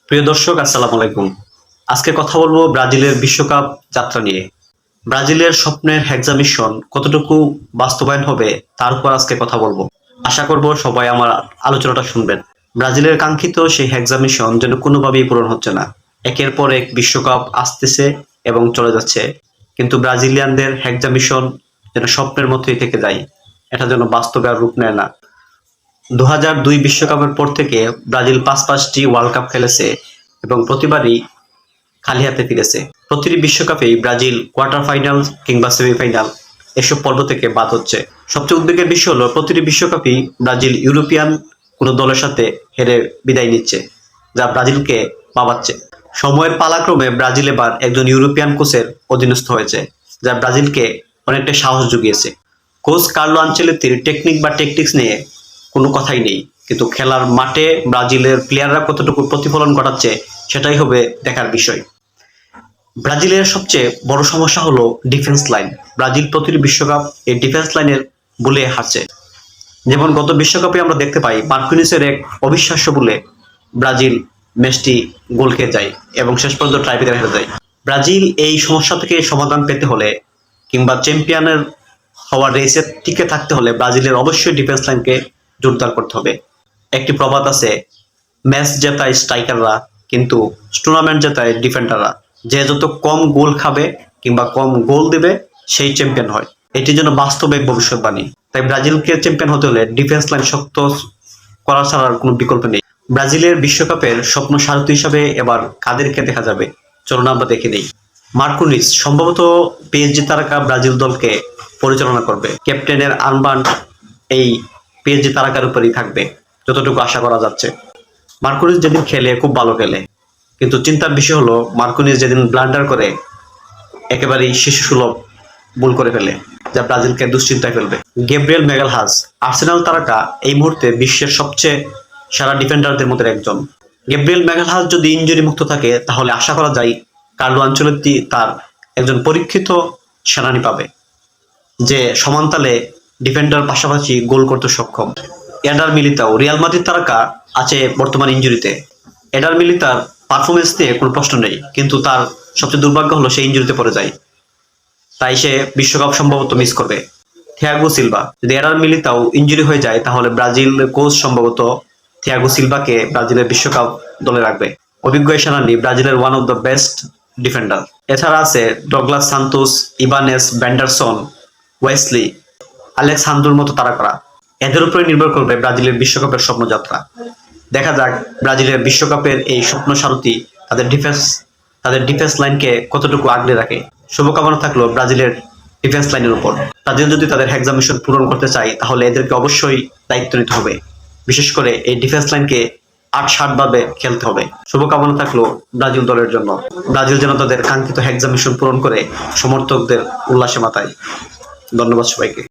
প্রিয় দর্শক, আসসালামু আলাইকুম। আজকে কথা বলবো ব্রাজিলের বিশ্বকাপ যাত্রা নিয়ে। ব্রাজিলের স্বপ্নের হেক্সা মিশন কতটুকু বাস্তবায়ন হবে তার উপর আজকে কথা বলবো। আশা করব সবাই আমার আলোচনাটা শুনবেন। ব্রাজিলের কাঙ্ক্ষিত সেই হেক্সা মিশন যেন কোনোভাবেই পূরণ হচ্ছে না। একের পর এক বিশ্বকাপ আসতেছে এবং চলে যাচ্ছে, কিন্তু ব্রাজিলিয়ানদের হেক্সা মিশন যেন স্বপ্নের মতোই থেকে যায়, এটা যেন বাস্তবে আর রূপ নেয় না। 2002 বিশ্বকাপের পর থেকে ব্রাজিল পাঁচটি ওয়ার্ল্ড কাপ খেলেছে এবং প্রতিবারই খালি হাতে ফিরেছে। প্রতিটি বিশ্বকাপেই ব্রাজিল কোয়ার্টার ফাইনাল কিংবা সেমিফাইনাল এসব পর্ব থেকে বাদ হচ্ছে। সবচেয়ে উদ্বেগের বিষয় হলো প্রতিটি বিশ্বকাপেই ব্রাজিল ইউরোপিয়ান কোনো দলের সাথে হেরে বিদায় নিচ্ছে, যা ব্রাজিলকে পাবাচ্ছে। সময়ের পালাক্রমে ব্রাজিল এবার একজন ইউরোপিয়ান কোচের অধীনস্থ হয়েছে, যা ব্রাজিলকে অনেকটা সাহস জুগিয়েছে। কোচ কার্লো আনচেলত্তির টেকনিক বা ট্যাকটিক্স নিয়ে কোনো কথাই নেই, কিন্তু খেলার মাঠে ব্রাজিলের প্লেয়াররা কতটুকু প্রতিফলন ঘটাচ্ছে সেটাই হবে দেখার বিষয়। ব্রাজিলের সবচেয়ে বড় সমস্যা হলো ডিফেন্স লাইন। ব্রাজিল প্রতিটি বিশ্বকাপ এই ডিফেন্স লাইনের বলে হারছে। যেমন গত বিশ্বকাপে আমরা দেখতে পাই মার্কিনিসের এক অবিশ্বাস্য বলে ব্রাজিল ম্যাচটি গোল খেয়ে যায় এবং শেষ পর্যন্ত ট্রাইব্রেকারে হেরে যায়। ব্রাজিল এই সমস্যা থেকে সমাধান পেতে হলে কিংবা চ্যাম্পিয়নের হওয়ার রেসে টিকে থাকতে হলে ব্রাজিলের অবশ্যই ডিফেন্স লাইনকে জোরদার করতে হবে। একটি প্রবাদ আছে, ম্যাচ জেতায় স্ট্রাইকাররা কিন্তু টুর্নামেন্ট জেতায় ডিফেন্ডাররা। যে যত কম গোল খাবে কিংবা কম গোল দেবে সেই চ্যাম্পিয়ন হয়। এটি যেন বাস্তবে ভবিষ্যৎবাণী। তাই ব্রাজিলকে চ্যাম্পিয়ন হতে হলে ডিফেন্স লাইন শক্ত করা ছাড়ার কোনো বিকল্প নেই। ব্রাজিলের বিশ্বকাপের স্বপ্ন সারথি হিসাবে এবার কাদেরকে দেখা যাবে চলুন আমরা দেখে নেই। মার্কুনিস সম্ভবত পিএসজি তারকা ব্রাজিল দলকে পরিচালনা করবে। ক্যাপ্টেনের আর্মবান্ড এই পিএসজি তারকার উপরেই থাকবে যতটুকু আশা করা যাচ্ছে। মার্কুনিস যেদিন খেলে খুব ভালো খেলে, কিন্তু চিন্তার বিষয় হলো মার্কুনিস যেদিন ব্লান্ডার করে একেবারেই শিশু সুলভ ভুল করে ফেলে, যা ব্রাজিলকে দুশ্চিন্তায় ফেলবে। গ্যাব্রিয়েল ম্যাগালহাস আর্সেনাল তারকা এই মুহূর্তে বিশ্বের সবচেয়ে সেরা ডিফেন্ডারদের মধ্যে একজন। গ্যাব্রিয়েল ম্যাগালহাস যদি ইনজুরি মুক্ত থাকে তাহলে আশা করা যায় কার্লো আনচেলত্তি তার একজন পরীক্ষিত সেনানি পাবে, যে সমানতালে ডিফেন্ডার পাশাপাশি গোল করতে সক্ষম। এডার মিলিতাও রিয়াল মাদ্রিদ তারকা আছে বর্তমান ইনজুরিতে। এডার মিলিতার পারফরমেন্স নিয়ে কোনো প্রশ্ন নেই, কিন্তু তার সবচেয়ে দুর্ভাগ্য হলো সে ইনজুরিতে পড়ে যায়, তাই সে বিশ্বকাপ সম্ভবত মিস করবে। থিয়াগো সিলভা, যদি এডার মিলিতাও ইনজুরি হয়ে যায় তাহলে ব্রাজিল কোচ সম্ভবত থিয়াগো সিলভাকে ব্রাজিলের বিশ্বকাপ দলে রাখবে। অভিজ্ঞ সেনানি ব্রাজিলের one of the best defender. এছাড়া আছে ডগলাস সান্তোস, ইবানেস, ব্যান্ডারসন, ওয়েসলি, আলেক্সান্দ্রোর মতো তারকারা। এদের উপরে নির্ভর করবে ব্রাজিলের বিশ্বকাপের স্বপ্নযাত্রা। দেখা যাক ব্রাজিলের বিশ্বকাপের এই স্বপ্ন সারথি তাদের ডিফেন্স লাইনকে কতটুকু আগলে রাখে। শুভকামনা থাকলো ব্রাজিলের ডিফেন্স লাইনের উপর। ব্রাজিল যদি তাদের হেক্সা মিশন পূরণ করতে চায় তাহলে এদেরকে অবশ্যই দায়িত্ব নিতে হবে। বিশেষ করে এই ডিফেন্স লাইনকে ৮-৭ ভাবে খেলতে হবে। শুভকামনা থাকলো ব্রাজিল দলের জন্য। ব্রাজিল যেন তাদের কাঙ্ক্ষিত হেক্সা মিশন পূরণ করে সমর্থকদের উল্লাসে মাতায়। ধন্যবাদ সবাইকে।